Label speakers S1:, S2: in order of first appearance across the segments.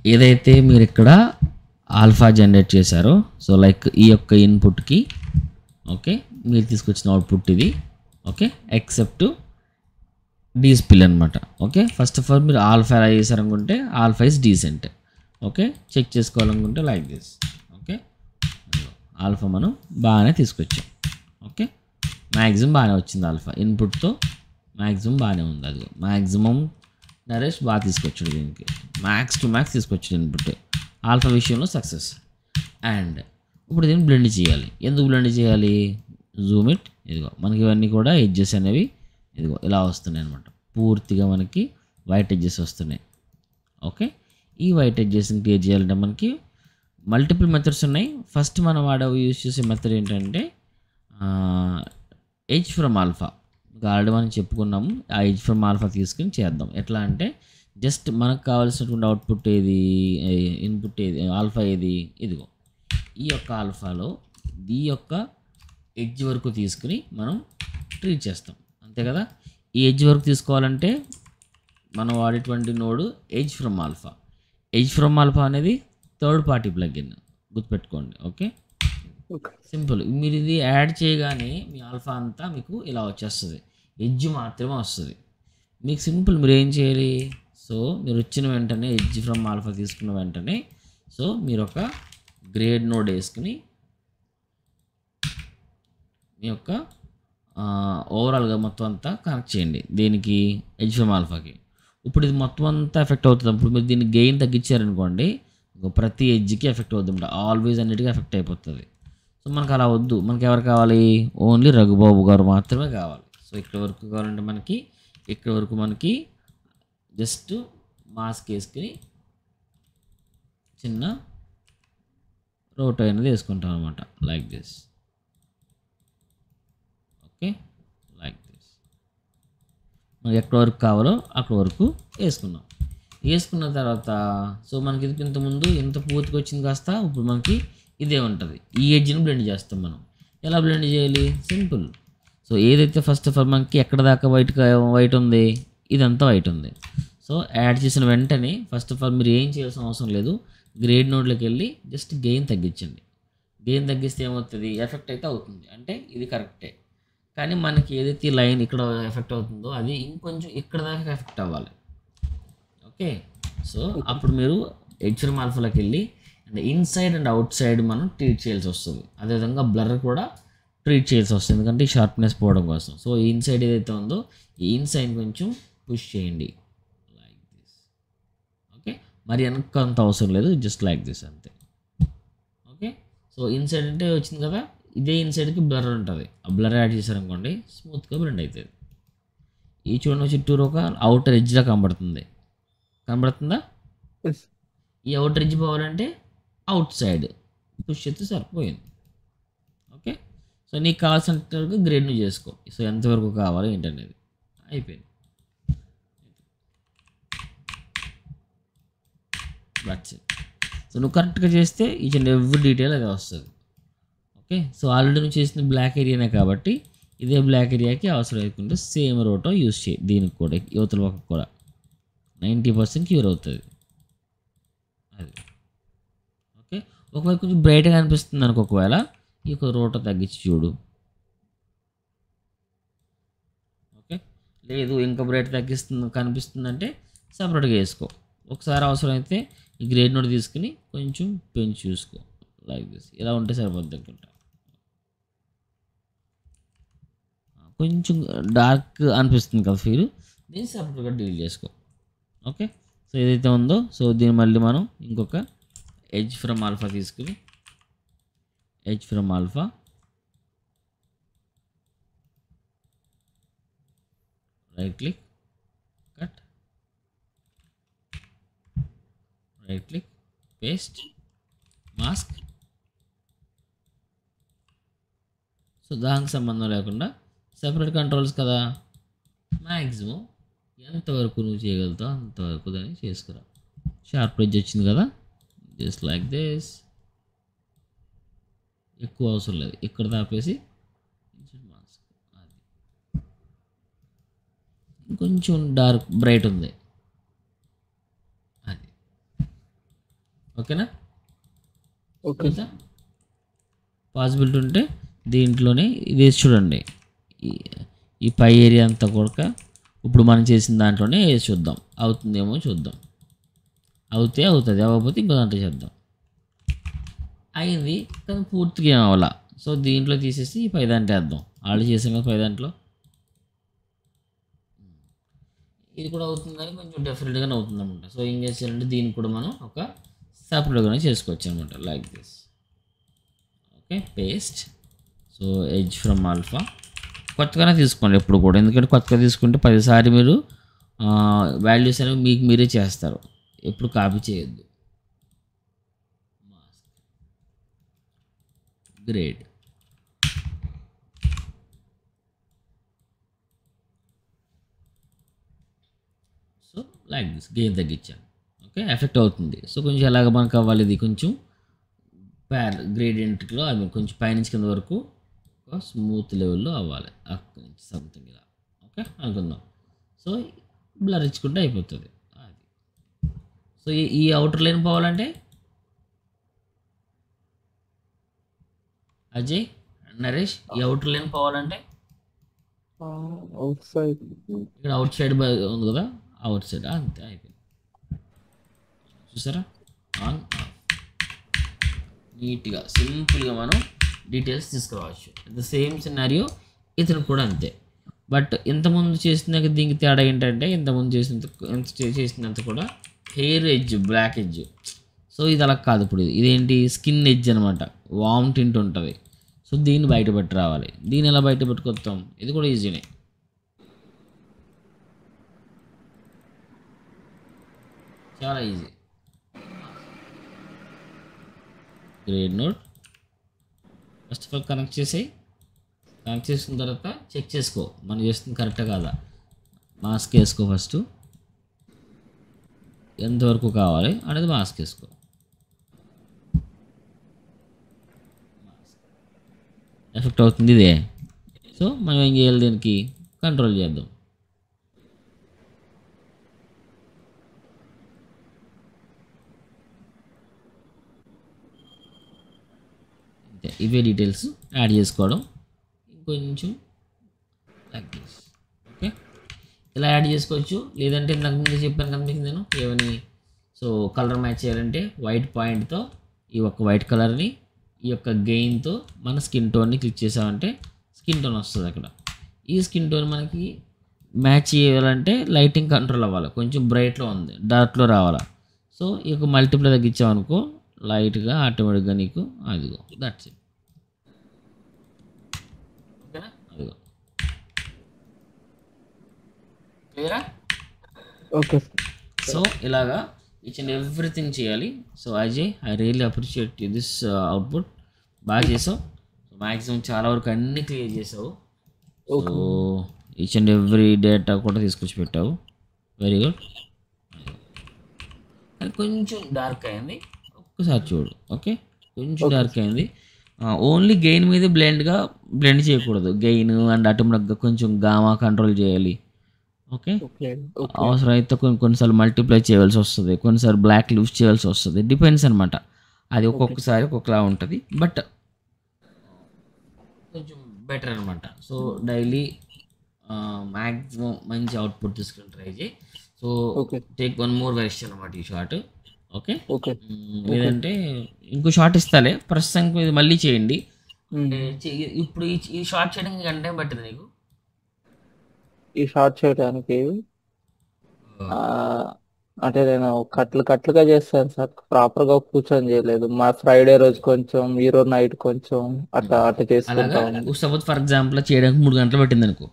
S1: ఏదైతే మీరు ఇక్కడ ఆల్ఫా జనరేట్ చేశారో, సో లైక్ ఈ యొక్క ఇన్పుట్కి ఓకే మీరు తీసుకొచ్చిన అవుట్పుట్ ఇది ఓకే, ఎక్సెప్ట్ డీస్పిల్ అనమాట. ఓకే, ఫస్ట్ ఆఫ్ ఆల్ మీరు ఆల్ఫా ఎలా చేశారనుకుంటే alpha is decent. Okay, check చేసుకోవాలనుకుంటే లైక్ దిస్. ఓకే, ఆల్ఫా మనం బాగానే తీసుకొచ్చాం. ఓకే, మ్యాక్సిమం బాగానే వచ్చింది ఆల్ఫా ఇన్పుట్తో, మ్యాక్సిమం బాగానే ఉంది. అది మ్యాక్సిమం నరేష్ బాగా తీసుకొచ్చాడు, దీనికి మ్యాక్స్ టు మ్యాక్స్ తీసుకొచ్చాడు ఇన్పుట్. ఆల్ఫా విషయంలో సక్సెస్. అండ్ ఇప్పుడు దీన్ని బ్లెండ్ చేయాలి. ఎందుకు బ్లెండ్ చేయాలి? Zoom it. ఇదిగో మనకి ఇవన్నీ కూడా ఎడ్జెస్ అనేవి ఇదిగో ఇలా వస్తున్నాయి అనమాట. పూర్తిగా మనకి వైట్ ఎడ్జెస్ వస్తున్నాయి. ఓకే, ఈ వైట్ ఎడ్జెస్ని క్రియేట్ చేయాలంటే మనకి మల్టిపుల్ మెథడ్స్ ఉన్నాయి. ఫస్ట్ మనం యూజ్ చేసే మెథడ్ ఏంటంటే ఎడ్జ్ ఫ్రమ్ ఆల్ఫా. ఆల్రెడీ మనం చెప్పుకున్నాము. ఆ ఎడ్జ్ ఫ్రమ్ ఆల్ఫా తీసుకుని చేద్దాం. ఎట్లా అంటే జస్ట్ మనకు కావాల్సినటువంటి అవుట్పుట్ ఏది, ఇన్పుట్ ఏది, ఆల్ఫా ఏది, ఇదిగో ఈ యొక్క ఆల్ఫాలో ఈ యొక్క ఎడ్జ్ వరకు తీసుకుని మనం ట్రీట్ చేస్తాం, అంతే కదా. ఈ ఎడ్జ్ వరకు తీసుకోవాలంటే మనం వాడేటువంటి node edge from alpha. Edge from alpha అనేది థర్డ్ పార్టీ ప్లగిన్, గుర్తుపెట్టుకోండి. Okay, simple. మీరు ఇది యాడ్ చేయగానే మీ ఆల్ఫా అంతా మీకు ఇలా వచ్చేస్తుంది, ఎడ్జ్ మాత్రమే వస్తుంది మీకు. సింపుల్, మీరు ఏం చేయాలి? సో మీరు వచ్చిన వెంటనే ఎడ్జ్ ఫ్రమ్ ఆల్ఫా తీసుకున్న వెంటనే సో మీరు ఒక గ్రేడ్ నోడ్ వేసుకుని మీ యొక్క ఓవరాల్గా మొత్తం అంతా కనెక్ట్ చేయండి. దీనికి ఎడ్జ్ ఫ్రమ్ ఆల్ఫాకి. ఇప్పుడు ఇది మొత్తం అంతా ఎఫెక్ట్ అవుతుంది. ఇప్పుడు మీరు దీన్ని గెయిన్ తగ్గించారనుకోండి, ప్రతి ఎడ్జ్కి ఎఫెక్ట్ అవుతుంది, ఆల్వేస్ అన్నిటికీ ఎఫెక్ట్ అయిపోతుంది. సో మనకు అలా వద్దు. మనకి ఎవరు కావాలి? ఓన్లీ రఘుబాబు గారు మాత్రమే కావాలి. సో ఇక్కడ వరకు కావాలంటే మనకి ఇక్కడ వరకు మనకి జస్ట్ మాస్క్ వేసుకుని చిన్న రోటో అనేది వేసుకుంటాం అనమాట, like this. Okay, like this. మనకి ఎక్కడ వరకు కావాలో అక్కడ వరకు వేసుకున్నాం. వేసుకున్న తర్వాత సో మనకి ఇది ఇంతకుముందు ఇంత పూర్తిగా వచ్చింది కాస్త ఇప్పుడు మనకి ఇదే ఉంటుంది. ఈ ఎడ్జ్ని బ్లెండ్ చేస్తాం మనం. ఎలా బ్లెండ్ చేయాలి? సింపుల్. సో ఏదైతే ఫస్ట్ ఆఫ్ ఆల్ మనకి ఎక్కడ దాకా వైట్ ఉంది, ఇదంతా వైట్ ఉంది. సో యాడ్ చేసిన వెంటనే ఫస్ట్ ఆఫ్ ఆల్ మీరు ఏం చేయాల్సిన అవసరం లేదు. గ్రేడ్ నోడ్లోకి వెళ్ళి జస్ట్ గెయిన్ తగ్గించండి. గెయిన్ తగ్గిస్తే ఏమవుతుంది? ఎఫెక్ట్ అయితే అవుతుంది, అంటే ఇది కరెక్టే. కానీ మనకి ఏదైతే లైన్ ఇక్కడ ఎఫెక్ట్ అవుతుందో అది ఇంకొంచెం ఇక్కడ దాకా ఎఫెక్ట్ అవ్వాలి. ఓకే, సో అప్పుడు మీరు ఎడ్జ్ ఫ్రమ్ ఆల్ఫాలోకి వెళ్ళి and inside and out side మనం ట్రీట్ చేయాల్సి వస్తుంది. అదేవిధంగా బ్లర్ కూడా ట్రీట్ చేయాల్సి వస్తుంది, ఎందుకంటే ఈ షార్ప్నెస్ పోవడం కోసం. సో ఇన్సైడ్ ఏదైతే ఉందో ఈ ఇన్సైడ్ కొంచెం పుష్ చేయండి, లైక్ దిస్. ఓకే, మరి వెనక అంత అవసరం లేదు, జస్ట్ లైక్ దిస్ అంతే. ఓకే, సో ఇన్సైడ్ అంటే వచ్చింది కదా, ఇదే ఇన్సైడ్కి బ్లర్ ఉంటుంది. ఆ బ్లర్ యాడ్ చేశారనుకోండి స్మూత్గా బ్లెండ్ అవుతుంది. ఈ చూడండి చుట్టూరు ఒక అవుటర్ ఎడ్జ్లా కనబడుతుందా? ఈ అవుటర్ ఎడ్జ్ పోవాలంటే అవుట్ సైడ్ పుష్ చేస్తే సరిపోయింది. ఓకే, సో నీకు కావాల్సినంత గ్రేడ్ నువ్వు చేసుకో. సో ఎంతవరకు కావాలో ఏంటనేది అయిపోయింది. That's it. సో నువ్వు కరెక్ట్గా చేస్తే ఈచ్ అండ్ ఎవ్రీ డీటెయిల్ అది వస్తుంది. ఓకే, సో ఆల్రెడీ నువ్వు చేసిన బ్లాక్ ఏరియానే కాబట్టి ఇదే బ్లాక్ ఏరియాకి అవసరం లేకుంటే సేమ్ రోటో యూస్ చేయి. దీనికి కూడా యువతల పక్క కూడా 90% క్యూర్ అవుతుంది అది. ఓకే, ఒకవేళ కొంచెం బ్రైట్గా అనిపిస్తుంది అనుకో, ఒకవేళ ఈ రోటో తగ్గించి చూడు. ఓకే, లేదు ఇంకా బ్రైట్ కనిపిస్తుందంటే సపరేట్గా వేసుకో. ఒకసారి అవసరమైతే ఈ గ్రేడ్ నోట్ తీసుకుని కొంచెం పెంచి చూసుకో, లైక్ దిస్. ఇలా ఉంటే సరిపోద్ది అనుకుంటా. కొంచెం డార్క్ అనిపిస్తుంది కదా ఫీల్, దీన్ని సపరేట్గా డీల్ చేసుకో. ఓకే, సో ఏదైతే ఉందో సో దీన్ని మళ్ళీ మనం ఇంకొక ఎడ్జ్ ఫ్రమ్ ఆల్ఫా తీసుకుని edge from alpha right click, cut, right click, paste, mask. So దానికి సంబంధం లేకుండా సెపరేట్ కంట్రోల్స్ కదా, మ్యాక్సిమం ఎంతవరకు నువ్వు చేయగలుగుతావు అంతవరకు దాన్ని చేసుకురా. షార్ప్ ఎడ్జ్ వచ్చింది కదా, జస్ట్ లైక్ దిస్. ఎక్కువ అవసరం లేదు, ఇక్కడ దాపేసి మాస్క్. అది కొంచెం డార్క్ బ్రైట్ ఉంది అది. ఓకేనా?
S2: ఓకే
S1: పాసిబిలిటీ ఉంటే దీంట్లోనే ఇది వేసి చూడండి. ఈ పై ఏరియా అంతా కూడా ఇప్పుడు మనం చేసిన దాంట్లోనే వేసి చూద్దాం, అవుతుందేమో చూద్దాం. అవుతుంది, అవ్వకపోతే ఇంకో దాంట్లో చేద్దాం. అయింది కానీ పూర్తిగా ఏం అవ్వాల. సో దీంట్లో తీసేసి ఈ పై దాంట్లో వేద్దాం. ఆల్రెడీ చేసాం కదా పై దాంట్లో. ఇది కూడా అవుతుంది కానీ కొంచెం డిఫరెంట్గానే అవుతుంది అనమాట. సో ఏం చేసేయాలంటే దీన్ని కూడా మనం ఒక సపరేట్గానే చేసుకోవచ్చు అనమాట, like this. Okay, paste. So edge from alpha కొత్తగానే తీసుకోండి ఎప్పుడు కూడా, ఎందుకంటే కొత్తగా తీసుకుంటే 10 సార్లు మీరు వాల్యూస్ అనేవి మీకు మీరే చేస్తారు, ఎప్పుడు కాపీ చేయొద్దు. Grade. So like this gain తగ్గించాను. ఓకే, ఎఫెక్ట్ అవుతుంది. సో కొంచెం ఎలాగ మనకు అవ్వాలి, ఇది కొంచెం గ్రేడియంట్లో అది కొంచెం పైనుంచి కింద వరకు స్మూత్ లెవెల్లో అవ్వాలి, అక్కడి నుంచి సంథింగ్ ఇలా. ఓకే అనుకుందాం. సో బ్లర్ ఇచ్చుకుంటే అయిపోతుంది అది. సో ఈ అవుటర్ లైన్ పోవాలంటే అజయ్, నరేష్, ఈ అవుటర్ లైన్ పోవాలంటే
S2: అవుట్ సైడ్
S1: ఇక్కడ అవుట్ సైడ్ ఉంది కదా, అవుట్ సైడ్ అంతే అయిపోయింది. చూసారా, ఆన్ నీట్గా సింపుల్గా మనం డీటెయిల్స్ తీసుకురావచ్చు. ద సేమ్ సినారియో ఇతను కూడా అంతే. బట్ ఇంతకుముందు చేసినాక దీనికి తేడా ఏంటంటే, ఇంతకుముందు చేసినంత కూడా hair edge, black edge. So ఇది అలా కాదు, ఇప్పుడు ఇదేంటి స్కిన్ ఎడ్జ్ అనమాట, వామ్ టింట్ ఉంటుంది. సో దీన్ని బయట పెట్టి రావాలి. దీన్ని ఎలా బయట పెట్టుకొస్తాం, ఇది కూడా ఈజీనే. చాలా easy. Grade note first of all connect చేసేయి. కనెక్ట్ చేసుకున్న తర్వాత చెక్ చేసుకో మనం చేస్తుంది కరెక్టా కాదా. మాస్క్ వేసుకో, ఫస్ట్ ఎంతవరకు కావాలి అనేది మాస్క్ వేసుకో. ఎఫెక్ట్ అవుతుంది ఇదే. సో మనం ఏం చేయాలి, దీనికి కంట్రోల్ చేద్దాం. ఇవే డీటెయిల్స్ యాడ్ చేసుకోవడం, ఇంకొంచెం లైక్ దిస్. ఓకే, ఇలా యాడ్ చేసుకోవచ్చు. లేదంటే ఇంతకు ముందు చెప్పాను కదా మీకు నేను ఏమని. సో కలర్ మ్యాచ్ చేయాలంటే వైట్ పాయింట్తో ఈ యొక్క వైట్ కలర్ని ఈ యొక్క గెయిన్తో మన స్కిన్ టోన్ని క్లిక్ చేసామంటే స్కిన్ టోన్ వస్తుంది అక్కడ. ఈ స్కిన్ టోన్ మనకి మ్యాచ్ చేయాలంటే లైటింగ్ కంట్రోల్ అవ్వాలి, కొంచెం బ్రైట్లో ఉంది, డార్క్లో రావాలా. సో ఈ యొక్క మల్టిప్లై తగ్గించామనుకో లైట్గా ఆటోమేటిక్గా నీకు అదిగో, దట్స్ ఇట్. ఓకేనా, అదిగో క్లియరా?
S2: ఓకే.
S1: సో ఇలాగా ఈచ్ అండ్ ఎవ్రీథింగ్ చేయాలి. So Ajay, I really appreciate this output. బాగా చేసావు. సో మ్యాక్సిమం చాలా వరకు అన్నీ క్లియర్ చేసావు. So each and every data కూడా తీసుకొచ్చి పెట్టావు, వెరీ గుడ్. కానీ కొంచెం డార్క్ అయింది, ఒక్కసారి చూడు. ఓకే, కొంచెం డార్క్ అయింది. ఓన్లీ గెయిన్ మీద బ్లెండ్ చేయకూడదు. గెయిన్ అండ్ ఆటోమేటిక్గా కొంచెం గామా కంట్రోల్ చేయాలి. ఓకే, అవసరం అయితే కొన్నిసార్లు మల్టిప్లై చేయవలసి వస్తుంది, కొన్నిసార్లు బ్లాక్ లూజ్ చేయవలసి వస్తుంది, డిపెండ్స్ అనమాట. అది ఒక్కొక్కసారి ఒక్కొక్కలా ఉంటుంది, బట్ కొంచెం బెటర్ అనమాట. సో డైలీ మ్యాక్సిమం మంచి అవుట్పుట్ తీసుకుని ట్రై చేయి. So take one more version అనమాట ఈ షార్ట్. ఓకే, లేదంటే ఇంకో షార్ట్ ఇస్తాలే, ప్రస్తుతానికి ఇది మళ్ళీ చేయండి. ఇప్పుడు ఈ షార్ట్ చేయడానికి గంట టైం పట్టింది నీకు.
S2: ఈ షార్ట్ చేయడానికి అంటే నేను కట్లుగా చేస్తాను సార్, ప్రాపర్ గా కూర్చొని చేయలేదు. మా ఫ్రైడే రోజు కొంచెం, ఈ రోజు నైట్ కొంచెం అట్లా చేసుకుంటాను.
S1: సపోజ్ ఫర్ ఎగ్జాంపుల్ చేయడానికి 3 గంటలు పట్టింది అనుకో,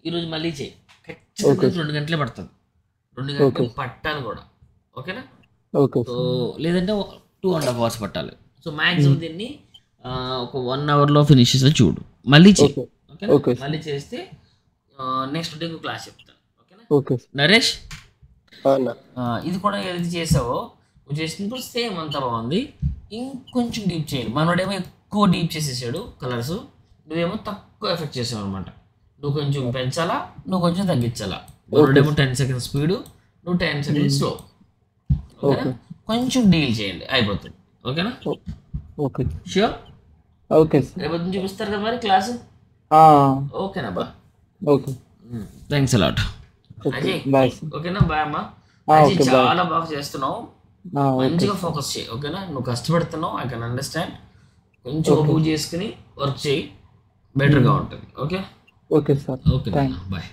S1: ఈరోజు మళ్ళీ చేయి, ఖచ్చితంగా 2 గంటలే పడుతుంది. 2 గంటలు పట్టాలి కూడా. ఓకేనా? సో లేదంటే 2.5 hours పట్టాలి. సో మ్యాక్సిమం దీన్ని ఒక 1 hourలో ఫినిష్ చేస్తే చూడు, మళ్ళీ చేయి. ఓకే, మళ్ళీ చేస్తే నెక్స్ట్ డే క్లాస్ చెప్తాను. ఓకేనా నరేష్? ఇది కూడా ఏదైతే చేసావో నువ్వు చేసినప్పుడు సేమ్ అంతా బాగుంది. ఇంకొంచెం డీప్ చేయాలి. మనోడేమో ఎక్కువ డీప్ చేసేసాడు కలర్స్, నువ్వేమో తక్కువ ఎఫెక్ట్ చేసావు అనమాట. నువ్వు కొంచెం పెంచాలా, నువ్వు కొంచెం తగ్గించాలా. మనోడేమో 10 seconds స్పీడు, నువ్వు 10 seconds స్లో. ఓకేనా? కొంచెం డీల్ చేయండి, అయిపోతుంది. ఓకేనా?
S2: Okay
S1: sure.
S2: Okay sir.
S1: రేపు చూపిస్తారు కదా మరి క్లాసు.
S2: ఆ,
S1: ఓకేనా బా?
S2: Okay
S1: thanks a lot
S2: okay
S1: Ajay.
S2: Bye sir.
S1: ఓకేనా? బాయ్ అమ్మా.
S2: ఆ,
S1: అజయ్
S2: ఓకే బాయ్.
S1: చాలా బాగా చేస్తున్నావు,
S2: ఓకే
S1: మంచిగా ఫోకస్ చేయి. ఓకేనా? నువ్వు కష్టపడుతున్నావు, ఐ కెన్ అండర్స్టాండ్. కొంచెం ఓపిక చేసుకుని వర్క్ చేయి, బెటర్గా ఉంటుంది. Okay
S2: okay sir.
S1: Okay
S2: thank
S1: bye.